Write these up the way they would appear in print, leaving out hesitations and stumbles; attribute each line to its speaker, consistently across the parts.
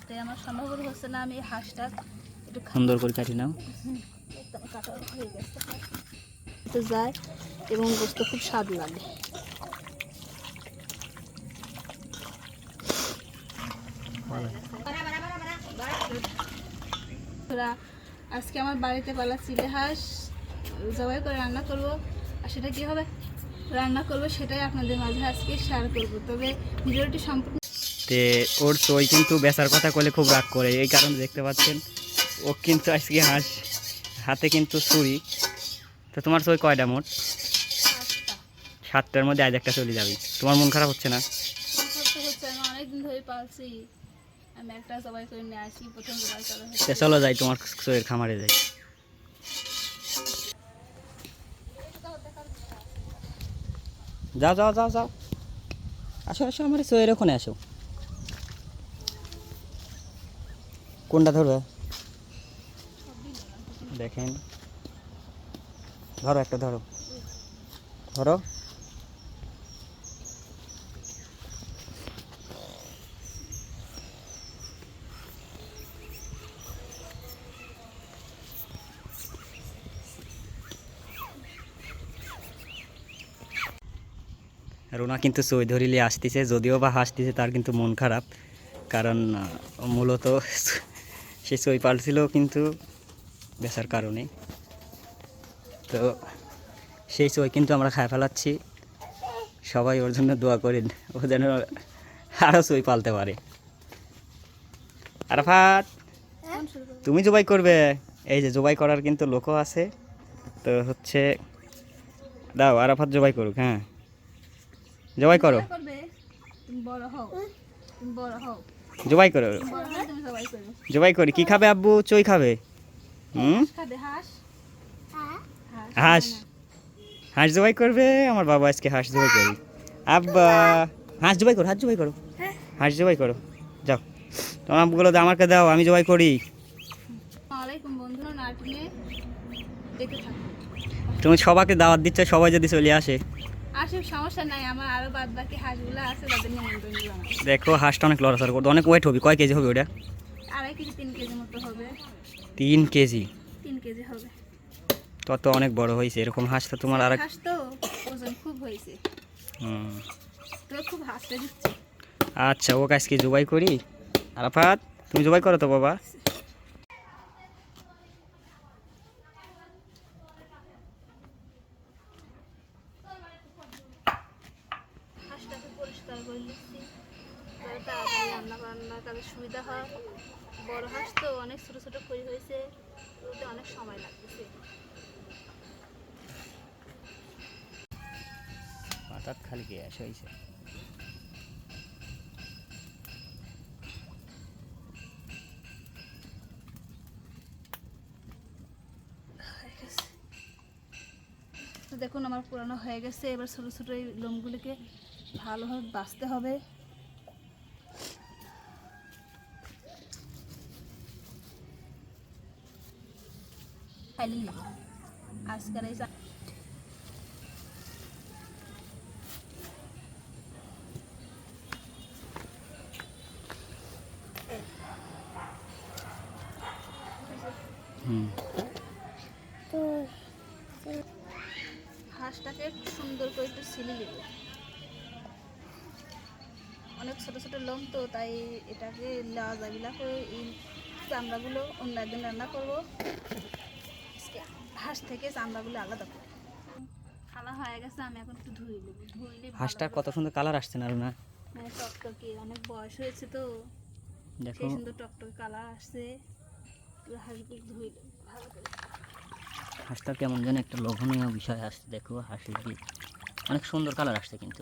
Speaker 1: তাই আমার সম্ভব হচ্ছে না। আমি হাঁসটা একটু
Speaker 2: সুন্দর করে কাটি নাও।
Speaker 1: একদম কাটা হয়ে গেছে, তো যায় এবং গোস্ত খুব স্বাদ লাগে। আজকে আমার বাড়িতে পালা চিলে হাঁস জবাই করে রান্না করব, আর সেটা কী হবে রান্না করব সেটাই আপনাদের মাঝে আজকে শেয়ার করব। তবে ভিডিওটি সম্পূর্ণ
Speaker 2: তে ওর সই কিন্তু বেচার কথা করলে খুব রাগ করে, এই কারণে দেখতে পাচ্ছেন ও কিন্তু আজকে হাঁস হাতে কিন্তু ছুরি। তো তোমার সই কয়টা মোট? 7টার মধ্যে আজ একটা চলে যাবে, তোমার মন খারাপ হচ্ছে না?
Speaker 1: হচ্ছে, আমি অনেকদিন ধরে পালছি, আমি একটা জবাই করে নিয়ে আসি, প্রথম জবাই করা হচ্ছে।
Speaker 2: চলো যাই তোমার সইয়ের খামারে যাই। যাও যাও যাও যাও, আসো আসো আমার সইয়ের ওখানে আসো। কোনটা ধরবে দেখেন, ধরো একটা, ধরো ধরো। রোনা কিন্তু সই ধরিলে আসতেছে, যদিও বা হাসতেছে, তার কিন্তু মন খারাপ, কারণ মূলত সে সই পালছিল কিন্তু বেচার কারণে। তো সেই সই কিন্তু আমরা খায় ফেলাচ্ছি, সবাই ওর জন্য দোয়া করেন, ও যেন আরও সই পালতে পারে। আরাফাত, তুমি জবাই করবে? এই যে জবাই করার কিন্তু লোকও আছে, তো হচ্ছে দাও আরাফাত জবাই করুক। হ্যাঁ জবাই করো, জবাই করো, জবাই করি। কি খাবে আব্বু? চই খাবে? হাঁস, হাঁস জবাই করবে আমার বাবা আজকে, হাঁস জবাই করি। আব্বা হাঁস জবাই করো, হাঁস জবাই করো, হাঁস জবাই করো, যাও তোমার আব্বুগুলো আমাকে দাও, আমি জবাই করি। তুমি সবাইকে দাওয়াত দিচ্ছ, সবাই যদি চলে আসে
Speaker 1: সমস্যা নাই, আমার আরো বাদ বাকি হাঁসগুলো আছে, তাদের নিমন্ত্রণ দিলাম।
Speaker 2: দেখো হাঁসটা অনেক লড়াচড়া করতো, অনেক ওয়েট হবে। কয় কেজি হবে ওটা?
Speaker 1: 2.5 কেজি 3 কেজি মতো হবে।
Speaker 2: 3 কেজি?
Speaker 1: 3 কেজি হবে।
Speaker 2: তত অনেক বড় হয়েছে, এরকম হাঁস তো তোমার আর
Speaker 1: হাঁস তো ওজন খুব হয়েছে, তো খুব হাঁসটা দিচ্ছে।
Speaker 2: আচ্ছা ও আজকে জবাই করি। আরাফাত তুমি জবাই করো তো বাবা।
Speaker 1: হাঁসটাকে পরিষ্কার করে নিচ্ছি, তাহলে তাড়াতাড়ি রান্না বান্নার কাজে সুবিধা হয়। বড় হাঁস তো অনেক ছোট ছোট করি হয়েছে, ওতে অনেক সময় লাগতেছে।
Speaker 2: হঠাৎ খালি গ্যাস হয়েছে।
Speaker 1: দেখুন আমার পুরানো হয়ে গেছে, এবার ছোট ছোট এই লোমগুলিকে ভালোভাবে বাছতে হবে। আজকাল এই হাঁসটাকে সুন্দর করে একটু ছিলে নেব, অনেক ছোট ছোট লোম তো, তাই এটাকে লাজাবিলা করে এই চামড়াগুলো অন্য একদিন রান্না করবো। হাঁস থেকে চামড়াগুলো আলাদা করবো। খালা হয়ে গেছে, আমি এখন একটু ধুয়ে নেব। ধুইলে
Speaker 2: হাঁসটার কত সুন্দর কালার আসছে না না?
Speaker 1: মানে টকটকে, অনেক বয়স হয়েছে তো,
Speaker 2: দেখো
Speaker 1: সেই সুন্দর টকটকে কালার আসছে। হাঁসগুলো ধুয়ে নেব ভালো করে।
Speaker 2: হাঁসটা কেমন যেন একটা লোভনীয় বিষয় আসছে, দেখো হাঁসের দিয়ে অনেক সুন্দর কালার আসছে, কিন্তু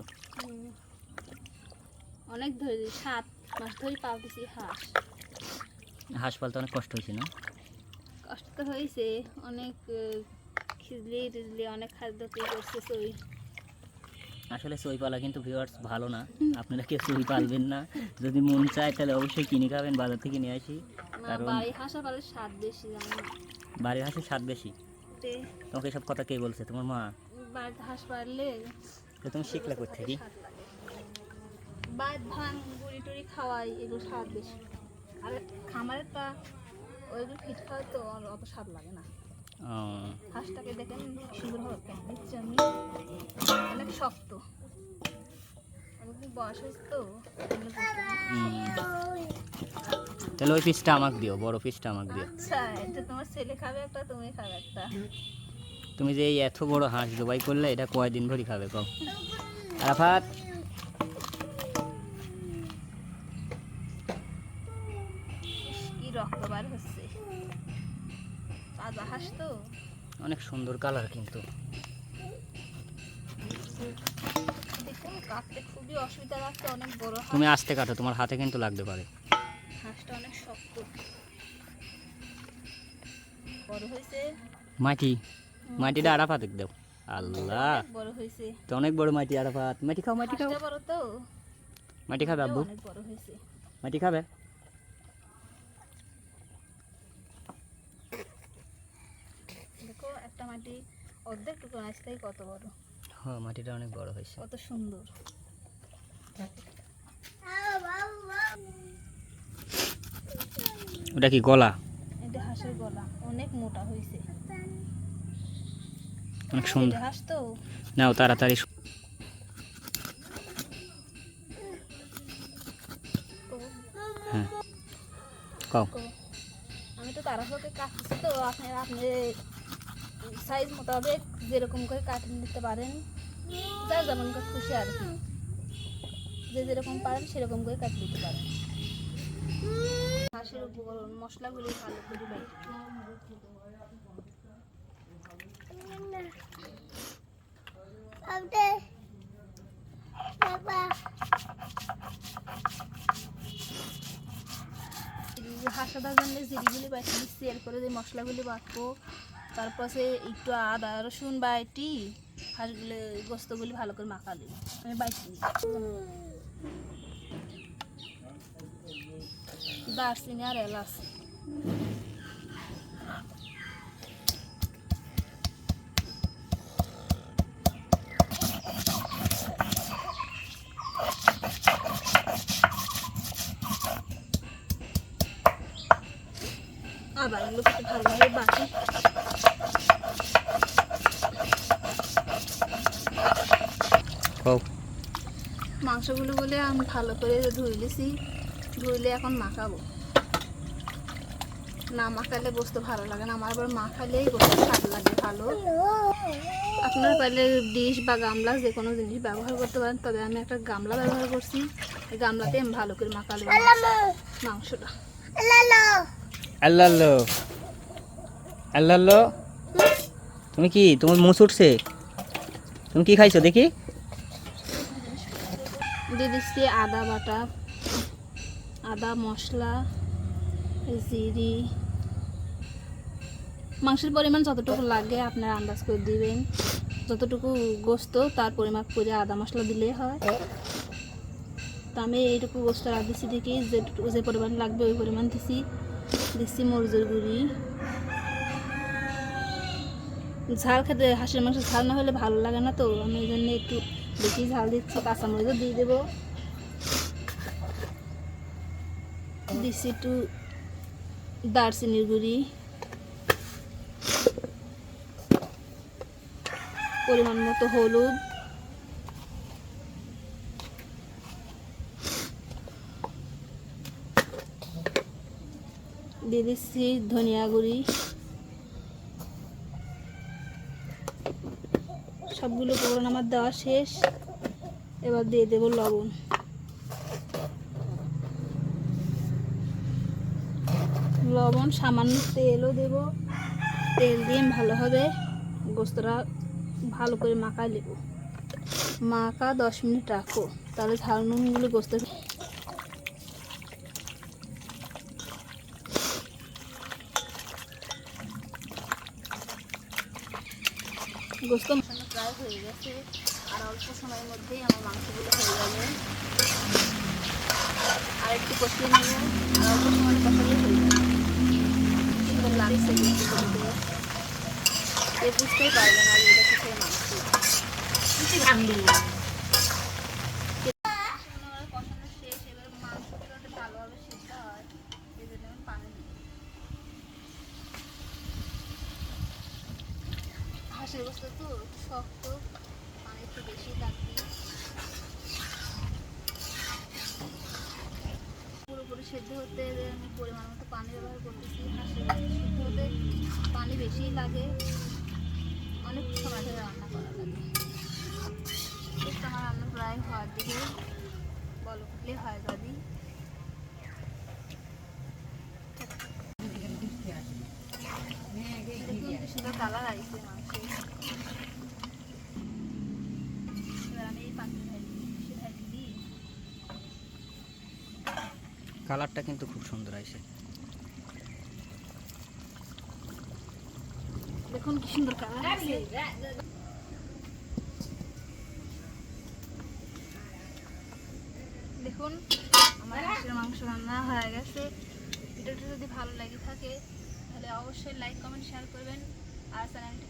Speaker 1: অনেক ধরে 7 মাস ধরে পালতেছি হাঁস।
Speaker 2: হাঁস পালতে অনেক কষ্ট হয়েছে না?
Speaker 1: কষ্ট তো হয়েছে অনেক, খিজলি টিজলি অনেক খাদ্য তৈরি করছে সই।
Speaker 2: আসলে সই পালা কিন্তু ভিউয়ার্স ভালো না, আপনারা কেউ সই পালবেন না। যদি মন চায় তাহলে অবশ্যই কিনে খাবেন, বাজার থেকে নিয়ে আসি। কারণ
Speaker 1: বাড়ি হাঁস পালে স্বাদ বেশি, জানো না?
Speaker 2: বাড়ির হাঁসের স্বাদ বেশি? তোমাকে এসব কথা কে বলছে? তোমার মা?
Speaker 1: বাড়িতে হাঁস পারলে
Speaker 2: তুমি শিখলে কোথা থেকে?
Speaker 1: বাদ ভাঙ গুড়ি টুড়ি খাওয়াই, এগুলো স্বাদ বেশি। আর খামারেরটা ওইগুলো ফিট খাওয়া তো অত স্বাদ লাগে না।
Speaker 2: ও,
Speaker 1: হাঁসটাকে দেখেন সুন্দর হবে দিচ্ছি আমি, অনেক শক্ত, অনেক বয়স হয়েছে তো এজন্য করতে হয়।
Speaker 2: তাহলে ওই পিসটা আমাকে দিও, বড় পিসটা আমাকে দিও।
Speaker 1: আচ্ছা, এটা তোমার ছেলে খাবে একটা, তুমি খাবে একটা।
Speaker 2: তুমি যে এই এত বড় হাঁস জবাই করলে এটা কয়দিন ভরি খাবে কও? আরাফাত,
Speaker 1: কি রক্ত বার হচ্ছে, তাজা হাঁস তো।
Speaker 2: অনেক সুন্দর কালার কিন্তু।
Speaker 1: দেখুন কাটতে খুবই অসুবিধা লাগছে, অনেক বড় হাঁস।
Speaker 2: তুমি আস্তে কাটো, তোমার হাতে কিন্তু লাগতে পারে।
Speaker 1: হাঁসটা অনেক শক্ত, বড় হয়েছে।
Speaker 2: মাটিটা আরাফাত দাও। আল্লাহ,
Speaker 1: অনেক বড় হয়েছে।
Speaker 2: তো অনেক বড় মাটি। আরাফাত, মাটি খাও, মাটি খাও।
Speaker 1: হাঁসটা বড় তো,
Speaker 2: মাটি খাবে আব্বু?
Speaker 1: অনেক বড় হয়েছে।
Speaker 2: মাটি খাবে?
Speaker 1: দেখো একটা মাটি অর্ধেক টুকু আজকেই কত বড়,
Speaker 2: হ্যাঁ, মাটিটা অনেক বড় হয়েছে।
Speaker 1: কত সুন্দর।
Speaker 2: ওটা কি গলা?
Speaker 1: এটা হাঁসের গলা, অনেক মোটা হয়েছে।
Speaker 2: অনেক সুন্দর।
Speaker 1: এটা হাঁস তো।
Speaker 2: নাও তাড়াতাড়ি। হ্যাঁ, কও।
Speaker 1: আমি তো তাড়াহুড়োকে কাটতেছি তো, আপনি সাইজ মোতাবেক যেরকম করে কাটে নিতে পারেন, যার যেমন করে খুশি আর কি, যে যেরকম পারেন সেরকম করে কাটে দিতে পারেন। হাঁসের উপকরণ মশলাগুলি ভালো করে হাঁসাটার জন্য জিরিগুলি বাটি নিচ্ছি, এরপরে যে মশলাগুলি বাটবো, তারপর সে একটু আদা রসুন বাটি হাঁসগুলো গোস্তগুলি ভালো করে মাখা দিই, আমি বাটি দারচিনি আর এলাচ। আবার এগুলো একটু ভালোভাবে বাটি। মাংসগুলো বলে আমি ভালো করে ধুইলেছি, ধুইলে এখন মাখাবো। না মাখালে গোস্ত ভালো লাগে না, আমার আবার মাখালেই গোস্ত স্বাদ লাগে ভালো। আপনার পাইলে ডিশ বা গামলা যে কোনো জিনিস ব্যবহার করতে পারেন, তবে আমি একটা গামলা ব্যবহার করছি, এই গামলাতে আমি ভালো করে মাখালে মাংসটা।
Speaker 2: আল্লাহ আল্লাহ, তুমি কি, তোমার মুখ উঠছে? তুমি কি খাইছো দেখি?
Speaker 1: দিয়ে দিচ্ছি আদা বাটা, আদা মশলা, জিরি। মাংসের পরিমাণ যতটুকু লাগে আপনারা আন্দাজ করে দিবেন, যতটুকু গোস্ত তার পরিমাপ করে আদা মশলা দিলেই হয়। তো আমি এইটুকু গোস্ত রাখ দিচ্ছি, দেখি যেটুকু যে পরিমাণ লাগবে ওই পরিমাণ দিচ্ছি মরিচের গুঁড়ি। ঝাল খেতে হাঁসের মাংস ঝাল না হলে ভালো লাগে না, তো আমি এই জন্য একটু বেশি ঝাল দিচ্ছি। কাঁচামরিচও দিয়ে দেবো, দিচ্ছি একটু দারচিনির গুঁড়ি, পরিমাণ মতো হলুদ, দিয়ে দিচ্ছি ধনিয়া গুঁড়ি। সবগুলো উপকরণ আমার দেওয়া শেষ, এবার দিয়ে দেবো লবণ। লবণ, সামান্য তেলও দেব, তেল দিয়ে ভালোভাবে গোস্তটা ভালো করে মাখা নেব। মাখা 10 মিনিট রাখো, তাহলে ঝাল নুনগুলো গোস্ত গোস্ত মাখানো প্রায় হয়ে গেছে, আর অল্প সময়ের মধ্যেই আমার মাংসগুলো হয়ে যাবে। আর একটু কষিয়ে নেব, আর অল্প সময় কষালে হয়ে যাবে। সুন্দর লাগছে বুঝতেই পারবে না এটা কিসের মাংস। কষানো শেষ, এবার মাংসগুলো ভালোভাবে সিদ্ধ হয় হাঁসের গোস্ত তো শক্ত, পানি একটু বেশি লাগবে। পুরোপুরি সেদ্ধ হতে আমি পরিমাণ মতো পানি ব্যবহার করতেছি। হাঁসের গোস্ত সেদ্ধ হতে পানি বেশি লাগে, অনেক সময় ধরে রান্না করা লাগে। আমার রান্না প্রায় হওয়ার দিকে, বলো ফুটলে হয় দাদি। দেখুন কি সুন্দর কালার আসছে মাংসের। এবার আমি এই পাখি ভাজি দিই।
Speaker 2: কালারটা কিন্তু খুব সুন্দর আসে।
Speaker 1: দেখুন কি সুন্দর কালার আছে। দেখুন আমার হাঁসের মাংস রান্না হয়ে গেছে। ভিডিওটা যদি ভালো লাগে থাকে তাহলে অবশ্যই লাইক কমেন্ট শেয়ার করবেন আর চ্যানেলটি